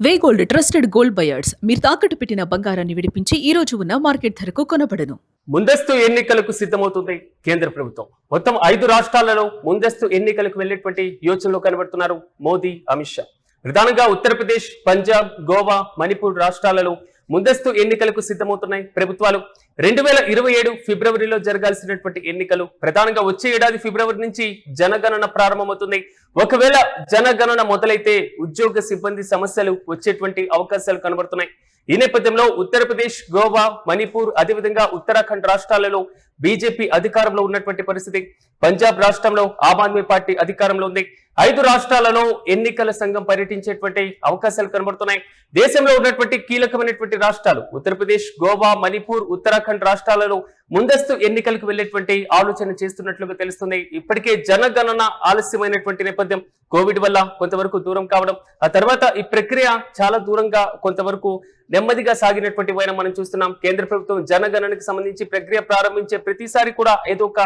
వే gold trusted gold buyers మీరు తాకట్టు పెట్టిన బంగారాన్ని విడిపించి ఈ రోజు ఉన్న మార్కెట్ ధరకు కొనబడను. ముందస్తు ఎన్నికలకు సిద్ధమవుతుంది కేంద్ర ప్రభుత్వం. మొత్తం 5 రాష్ట్రాలలో ముందస్తు ఎన్నికలకు వెళ్లేటువంటి యోచనలో కనబడుతున్నారు మోదీ, అమిత్ షా. ప్రధానంగా ఉత్తరప్రదేశ్, పంజాబ్, గోవా, మణిపూర్ రాష్ట్రాలలో ముందస్తు ఎన్నికలకు సిద్ధమవుతున్నాయి ప్రభుత్వాలు. 2027 ఫిబ్రవరిలో జరగాల్సినటువంటి ఎన్నికలు ప్రధానంగా వచ్చే ఏడాది ఫిబ్రవరి నుంచి జనగణన ప్రారంభమవుతుంది. ఒకవేళ జనగణన మొదలైతే ఉద్యోగ సిబ్బంది సమస్యలు వచ్చేటువంటి అవకాశాలు కనబడుతున్నాయి. ఈ నేపథ్యంలో ఉత్తరప్రదేశ్, గోవా, మణిపూర్, అదేవిధంగా ఉత్తరాఖండ్ రాష్ట్రాలలో బీజేపీ అధికారంలో ఉన్నటువంటి పరిస్థితి. పంజాబ్ రాష్ట్రంలో ఆమ్ ఆద్మీ పార్టీ అధికారంలో ఉంది. 5 రాష్ట్రాలలో ఎన్నికల సంఘం పర్యటించేటువంటి అవకాశాలు కనబడుతున్నాయి. దేశంలో ఉన్నటువంటి కీలకమైనటువంటి రాష్ట్రాలు ఉత్తరప్రదేశ్, గోవా, మణిపూర్, ఉత్తరాఖండ్ రాష్ట్రాలలో ముందస్తు ఎన్నికలకు వెళ్లేటువంటి ఆలోచన చేస్తున్నట్లుగా తెలుస్తుంది. ఇప్పటికే జనగణన ఆలస్యమైనటువంటి నేపథ్యం, కోవిడ్ వల్ల కొంతవరకు దూరం కావడం, ఆ తర్వాత ఈ ప్రక్రియ చాలా దూరంగా కొంతవరకు నెమ్మదిగా సాగినటువంటి వైనం మనం చూస్తున్నాం. కేంద్ర ప్రభుత్వం జనగణనకు సంబంధించి ప్రక్రియ ప్రారంభించే ప్రతిసారి కూడా ఏదో ఒక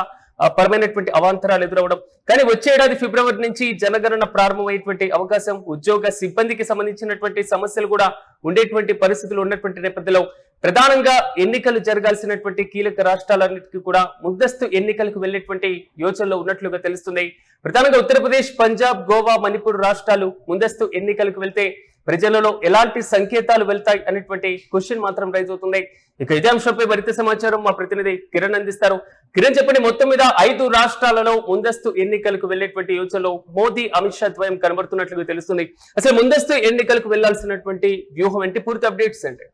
పరమైనటువంటి అవాంతరాలు ఎదురవడం. కానీ వచ్చే ఏడాది ఫిబ్రవరి నుంచి జనగణన ప్రారంభమయ్యేటువంటి అవకాశం, ఉద్యోగ సిబ్బందికి సంబంధించినటువంటి సమస్యలు కూడా ఉండేటువంటి పరిస్థితులు ఉన్నటువంటి నేపథ్యంలో ప్రధానంగా ఎన్నికలు జరగాల్సినటువంటి కీలక రాష్ట్రాలన్నిటికీ కూడా ముందస్తు ఎన్నికలకు వెళ్లేటువంటి యోచనలో ఉన్నట్లుగా తెలుస్తుంది. ప్రధానంగా ఉత్తరప్రదేశ్, పంజాబ్, గోవా, మణిపూర్ రాష్ట్రాలు ముందస్తు ఎన్నికలకు వెళ్తే ప్రజలలో ఎలాంటి సంకేతాలు వెళ్తాయి అనేటువంటి క్వశ్చన్ మాత్రం రైజ్ అవుతుంది. ఇక ఇదే అంశంపై మరింత సమాచారం మా ప్రతినిధి కిరణ్ అందిస్తారు. కిరణ్, చెప్పండి, మొత్తం మీద 5 రాష్ట్రాలలో ముందస్తు ఎన్నికలకు వెళ్లేటువంటి యోచనలో మోదీ, అమిత్ షా ద్వయం కనబడుతున్నట్లుగా తెలుస్తుంది. అసలు ముందస్తు ఎన్నికలకు వెళ్లాల్సినటువంటి వ్యూహం ఏంటి? పూర్తి అప్డేట్స్ అంటే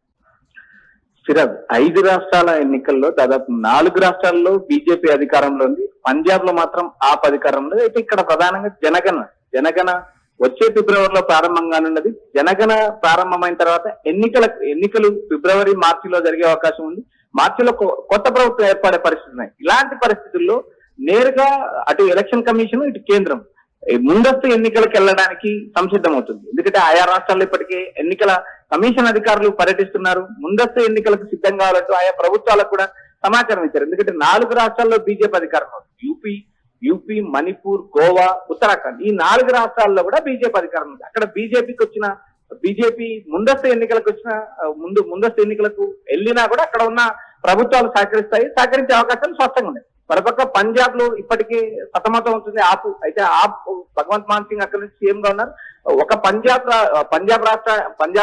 సిరాజ్, 5 రాష్ట్రాల ఎన్నికల్లో దాదాపు 4 రాష్ట్రాల్లో బీజేపీ అధికారంలో ఉంది. పంజాబ్ లో మాత్రం ఆప్ అధికారంలో. అయితే ఇక్కడ ప్రధానంగా జనగణ వచ్చే ఫిబ్రవరిలో ప్రారంభం కానున్నది. జనగణ ప్రారంభమైన తర్వాత ఎన్నికలు ఫిబ్రవరి, మార్చిలో జరిగే అవకాశం ఉంది. మార్చిలో కొత్త ప్రభుత్వం ఏర్పడే పరిస్థితి ఉన్నాయి. ఇలాంటి పరిస్థితుల్లో నేరుగా అటు ఎలక్షన్ కమిషన్, ఇటు కేంద్రం ముందస్తు ఎన్నికలకు వెళ్ళడానికి సంసిద్ధమవుతుంది. ఎందుకంటే ఆయా రాష్ట్రాల్లో ఇప్పటికే ఎన్నికల కమిషన్ అధికారులు పర్యటిస్తున్నారు. ముందస్తు ఎన్నికలకు సిద్ధం కావాలంటూ ఆయా ప్రభుత్వాలకు కూడా సమాచారం ఇచ్చారు. ఎందుకంటే 4 రాష్ట్రాల్లో బీజేపీ అధికారంలో ఉంది. యూపీ, మణిపూర్, గోవా, ఉత్తరాఖండ్, ఈ 4 రాష్ట్రాల్లో కూడా బీజేపీ అధికారం ఉంది. అక్కడ బీజేపీ ముందస్తు ఎన్నికలకు వెళ్ళినా కూడా అక్కడ ఉన్న ప్రభుత్వాలు సహకరించే అవకాశాలు స్పష్టంగా ఉన్నాయి. మరోపక్క పంజాబ్ లో ఇప్పటికే సతమతం అవుతుంది ఆప్. అయితే ఆప్ భగవంత్ మాన్ సింగ్ అక్కడి నుంచి సీఎం గా ఉన్నారు. ఒక పంజాబ్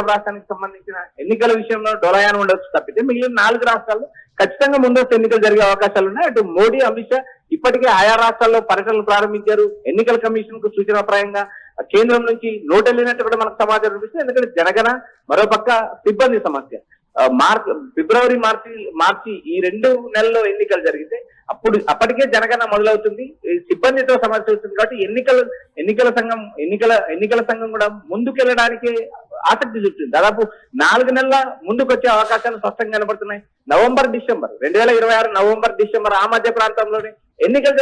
రాష్ట్రానికి సంబంధించిన ఎన్నికల విషయంలో డోలాయాన్ ఉండొచ్చు తప్పితే మిగిలిన 4 రాష్ట్రాల్లో ఖచ్చితంగా ముందస్తు ఎన్నికలు జరిగే అవకాశాలు ఉన్నాయి. అటు మోడీ, అమిత్ షా ఇప్పటికే ఆయా రాష్ట్రాల్లో పర్యటనలు ప్రారంభించారు. ఎన్నికల కమిషన్ కు సూచనాప్రాయంగా కేంద్రం నుంచి నోటు వెళ్ళినట్టు కూడా మనకు సమాచారం లభిస్తుంది. ఎందుకంటే జనగణ, మరోపక్క సిబ్బంది సమస్య. ఫిబ్రవరి, మార్చి ఈ 2 నెలల్లో ఎన్నికలు జరిగితే అప్పటికే జనగణన మొదలవుతుంది. సిబ్బందితో సమస్య వస్తుంది. కాబట్టి ఎన్నికల సంఘం కూడా ముందుకెళ్ళడానికి ఆసక్తి చూపుతుంది. దాదాపు 4 నెలల ముందుకు వచ్చే అవకాశాలు స్పష్టంగా కనబడుతున్నాయి. డిసెంబర్ 2026 నవంబర్, డిసెంబర్ ఆ మధ్య ప్రాంతంలోనే ఎన్నికలు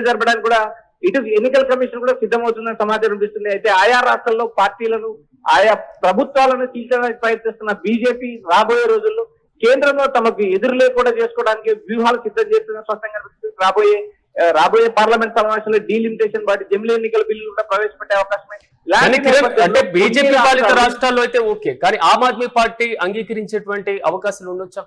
జరపడానికి కూడా ఇటు ఎన్నికల కమిషన్ కూడా సిద్ధమవుతుందని సమాచారం లభిస్తుంది. అయితే ఆయా రాష్ట్రాల్లో పార్టీలను, ఆయా ప్రభుత్వాలను తీర్చడానికి ప్రయత్నిస్తున్న బీజేపీ రాబోయే రోజుల్లో కేంద్రంలో తమకు ఎదురు లేకుండా చేసుకోవడానికి వ్యూహాలు సిద్ధం చేస్తున్న స్పష్టంగా కనిపిస్తుంది. రాబోయే పార్లమెంట్ సమావేశంలో డీలిమిటేషన్ బాడీ, జమిలీ ఎన్నికల బిల్లు కూడా ప్రవేశపెట్టే అవకాశం. అంటే బీజేపీ పాలిత రాష్ట్రాల్లో అయితే ఓకే, కానీ ఆమ్ ఆద్మీ పార్టీ అంగీకరించేటువంటి అవకాశాలు ఉండొచ్చా?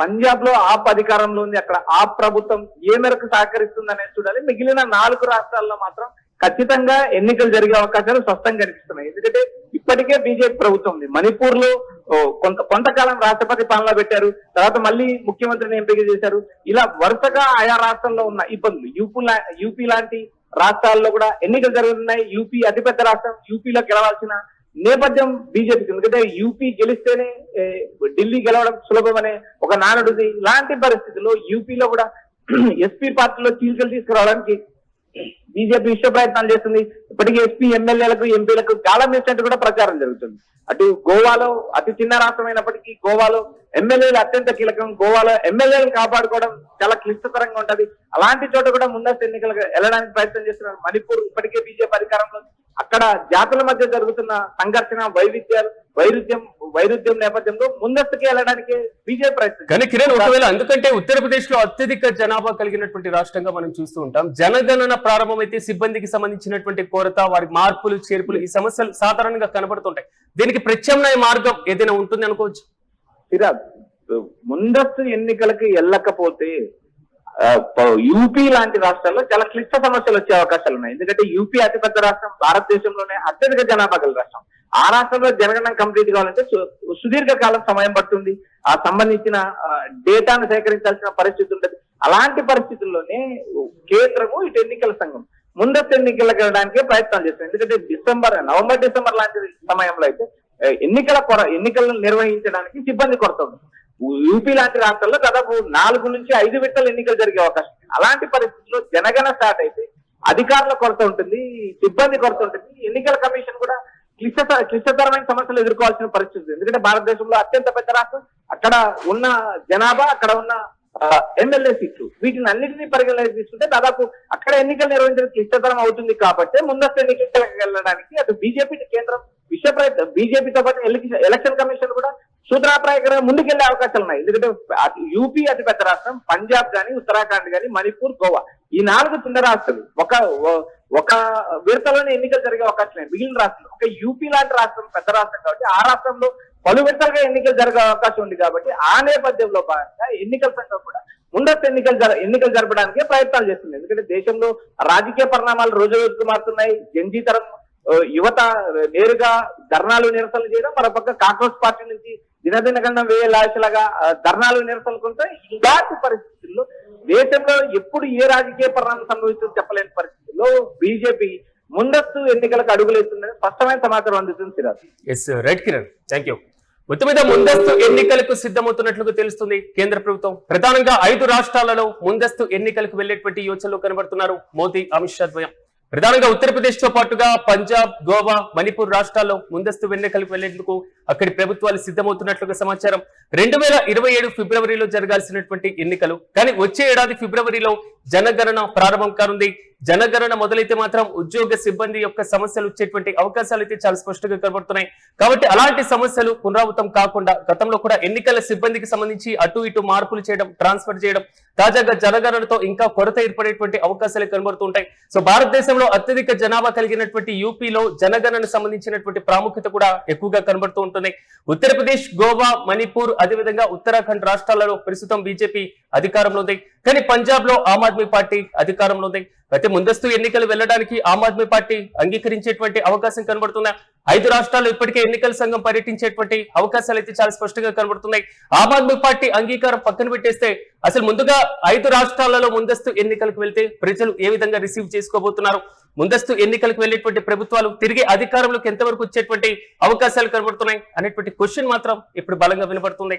పంజాబ్ లో ఆప్ అధికారంలో ఉంది. అక్కడ ఆప్ ప్రభుత్వం ఏ మేరకు సహకరిస్తుంది అనేది చూడాలి. మిగిలిన 4 రాష్ట్రాల్లో మాత్రం ఖచ్చితంగా ఎన్నికలు జరిగే అవకాశాలు స్పష్టంగా కనిపిస్తున్నాయి. ఎందుకంటే ఇప్పటికే బీజేపీ ప్రభుత్వం ఉంది. మణిపూర్ లో కొంతకాలం రాష్ట్రపతి పాలన పెట్టారు. తర్వాత మళ్ళీ ముఖ్యమంత్రిని ఎంపిక చేశారు. ఇలా వరుసగా ఆయా రాష్ట్రాల్లో ఉన్న ఇబ్బందులు, యూపీ లాంటి రాష్ట్రాల్లో కూడా ఎన్నికలు జరుగుతున్నాయి. యూపీ అతిపెద్ద రాష్ట్రం. యూపీలో గెలవాల్సిన నేపథ్యం బీజేపీకి, ఎందుకంటే యూపీ గెలిస్తేనే ఢిల్లీ గెలవడం సులభమనే ఒక నానుడిది. ఇలాంటి పరిస్థితుల్లో యూపీలో కూడా ఎస్పీ పార్టీలో చీలికలు తీసుకురావడానికి బీజేపీ విశ్వ ప్రయత్నాలు చేస్తుంది. ఇప్పటికీ ఎస్పీ ఎమ్మెల్యేలకు, ఎంపీలకు గాలం వేసినట్టు కూడా ప్రచారం జరుగుతుంది. అటు గోవాలో అతి చిన్న రాష్ట్రం అయినప్పటికీ గోవాలో ఎమ్మెల్యేలు అత్యంత కీలకం. గోవాలో ఎమ్మెల్యేలను కాపాడుకోవడం చాలా క్లిష్టతరంగా ఉంటది. అలాంటి చోట కూడా ముందస్తు ఎన్నికలకు వెళ్ళడానికి ప్రయత్నం చేస్తున్నారు. మణిపూర్ ఇప్పటికే బీజేపీ అధికారంలో. అక్కడ జాతుల మధ్య జరుగుతున్న సంఘర్షణ, వైరుధ్యం నేపథ్యంలో ముందస్తుకి వెళ్ళడానికి బీజేపీ ప్రయత్నం. కానీ కిరణ్, ఒకవేళ ఎందుకంటే ఉత్తరప్రదేశ్ లో అత్యధిక జనాభా కలిగినటువంటి రాష్ట్రంగా మనం చూస్తూ ఉంటాం. జనగణన ప్రారంభమైతే సిబ్బందికి సంబంధించినటువంటి కొరత, వారి మార్పులు చేర్పులు, ఈ సమస్యలు సాధారణంగా కనబడుతుంటాయి. దీనికి ప్రత్యామ్నాయ మార్గం ఏదైనా ఉంటుంది అనుకోవచ్చు. ముందస్తు ఎన్నికలకి వెళ్ళకపోతే యూపీ లాంటి రాష్ట్రాల్లో చాలా క్లిష్ట సమస్యలు వచ్చే అవకాశాలు ఉన్నాయి. ఎందుకంటే యూపీ అతిపెద్ద రాష్ట్రం, భారతదేశంలోనే అత్యధిక జనాభా గల రాష్ట్రం. ఆ రాష్ట్రంలో జనగణన కంప్లీట్ కావాలంటే సుదీర్ఘ కాలం సమయం పడుతుంది. ఆ సంబంధించిన డేటాను సేకరించాల్సిన పరిస్థితి ఉంటుంది. అలాంటి పరిస్థితుల్లోనే కేంద్రము ఇటు ఎన్నికల సంఘం ముందస్తు ఎన్నికలకు వెళ్ళడానికే ప్రయత్నాలు చేస్తుంది. ఎందుకంటే నవంబర్ డిసెంబర్ లాంటి సమయంలో అయితే ఎన్నికలను నిర్వహించడానికి సిబ్బంది కొరత ఉంది. యూపీ లాంటి రాష్ట్రాల్లో దాదాపు 4 నుంచి 5 విడతలు ఎన్నికలు జరిగే అవకాశం ఉంది. అలాంటి పరిస్థితుల్లో జనగణన స్టార్ట్ అయితే అధికారుల కొరత ఉంటుంది, సిబ్బంది కొరత ఉంటుంది. ఎన్నికల కమిషన్ కూడా క్లిష్టతరమైన సమస్యలు ఎదుర్కోవాల్సిన పరిస్థితి. ఎందుకంటే భారతదేశంలో అత్యంత పెద్ద రాష్ట్రం, అక్కడ ఉన్న జనాభా, అక్కడ ఉన్న ఎమ్మెల్యే సీట్లు, వీటిని అన్నింటినీ పరిగణలోకి తీసుకుంటే దాదాపు అక్కడ ఎన్నికలు నిర్వహించడం క్లిష్టతరం అవుతుంది. కాబట్టి ముందస్తు ఎన్నికలకు వెళ్ళడానికి అటు బీజేపీ కేంద్రం బీజేపీతో పాటు ఎలక్షన్ కమిషన్ కూడా సూత్రప్రాయంగా ముందుకెళ్లే అవకాశాలు ఉన్నాయి. ఎందుకంటే యూపీ అతి పెద్ద రాష్ట్రం, పంజాబ్ గానీ, ఉత్తరాఖండ్ గానీ, మణిపూర్, గోవా, ఈ 4 చిన్న రాష్ట్రాలు ఒక విడతలోనే ఎన్నికలు జరిగే అవకాశం లేదు. మిగిలిన రాష్ట్రాలు, ఒక యూపీ లాంటి రాష్ట్రం పెద్ద రాష్ట్రం కాబట్టి ఆ రాష్ట్రంలో పలు విడతలుగా ఎన్నికలు జరిగే అవకాశం ఉంది. కాబట్టి ఆ నేపథ్యంలో భాగంగా ఎన్నికల సంఘం కూడా ముందస్తు ఎన్నికలు జరపడానికే ప్రయత్నాలు చేస్తుంది. ఎందుకంటే దేశంలో రాజకీయ పరిణామాలు రోజు రోజుకు మారుతున్నాయి. జంజీ తరం యువత నేరుగా ధర్నాలు నిరసనలు చేయడం, మరోపక్క కాంగ్రెస్ పార్టీ నుంచి దినదినగండం వేయలాగా ధర్నాలు నిరసనలు ఉంటాయి. ఇలాంటి పరిస్థితుల్లో దేశంలో ఎప్పుడు ఏ రాజకీయ పరిణామం సంభవిస్తుందో చెప్పలేని పరిస్థితుల్లో బీజేపీ ముందస్తు ఎన్నికలకు అడుగులేస్తుందని స్పష్టమైన సమాచారం అందుతుంది. Right Kiran, thank you. మొత్తం మీద ముందస్తు ఎన్నికలకు సిద్ధమవుతున్నట్లుగా తెలుస్తుంది కేంద్ర ప్రభుత్వం. ప్రధానంగా 5 రాష్ట్రాలలో ముందస్తు ఎన్నికలకు వెళ్లేటువంటి యోచనలు కనబడుతున్నారు మోదీ, అమిత్ షా ద్వయం. ప్రధానంగా ఉత్తరప్రదేశ్ తో పాటుగా పంజాబ్, గోవా, మణిపూర్ రాష్ట్రాల్లో ముందస్తు ఎన్నికలకు వెళ్లేందుకు అక్కడి ప్రభుత్వాలు సిద్ధమవుతున్నట్లుగా సమాచారం. 2027 ఫిబ్రవరిలో జరగాల్సినటువంటి ఎన్నికలు, కానీ వచ్చే ఏడాది ఫిబ్రవరిలో జనగణన ప్రారంభం కానుంది. జనగణన మొదలైతే మాత్రం ఉద్యోగ సిబ్బంది యొక్క సమస్యలు వచ్చేటువంటి అవకాశాలు అయితే చాలా స్పష్టంగా కనబడుతున్నాయి. కాబట్టి అలాంటి సమస్యలు పునరావృతం కాకుండా గతంలో కూడా ఎన్నికల సిబ్బందికి సంబంధించి అటు ఇటు మార్పులు చేయడం, ట్రాన్స్ఫర్ చేయడం, తాజాగా జనగణనతో ఇంకా కొరత ఏర్పడేటువంటి అవకాశాలు కనబడుతుంటాయి. సో భారతదేశంలో అత్యధిక జనాభా కలిగినటువంటి యూపీలో జనగణనకు సంబంధించినటువంటి ప్రాముఖ్యత కూడా ఎక్కువగా కనబడుతూ ఉంటుంది. ఉత్తరప్రదేశ్, గోవా, మణిపూర్, అదేవిధంగా ఉత్తరాఖండ్ రాష్ట్రాలలో ప్రస్తుతం బీజేపీ అధికారంలో ఉంది. కానీ పంజాబ్ లో ఆమ్ ఆద్మీ పార్టీ అధికారంలో ఉంది. అయితే ముందస్తు ఎన్నికలు వెళ్లడానికి ఆమ్ ఆద్మీ పార్టీ అంగీకరించేటువంటి అవకాశం కనబడుతుంది. 5 రాష్ట్రాల్లో ఇప్పటికే ఎన్నికల సంఘం పర్యటించేటువంటి అవకాశాలు అయితే చాలా స్పష్టంగా కనబడుతున్నాయి. ఆమ్ ఆద్మీ పార్టీ అంగీకారం పక్కన పెట్టేస్తే అసలు ముందుగా 5 రాష్ట్రాలలో ముందస్తు ఎన్నికలకు వెళ్తే ప్రజలు ఏ విధంగా రిసీవ్ చేసుకోబోతున్నారు, ముందస్తు ఎన్నికలకు వెళ్లేటువంటి ప్రభుత్వాలు తిరిగి అధికారంలోకి ఎంతవరకు వచ్చేటువంటి అవకాశాలు కనబడుతున్నాయి అనేటువంటి క్వశ్చన్ మాత్రం ఇప్పుడు బలంగా వినబడుతుంది.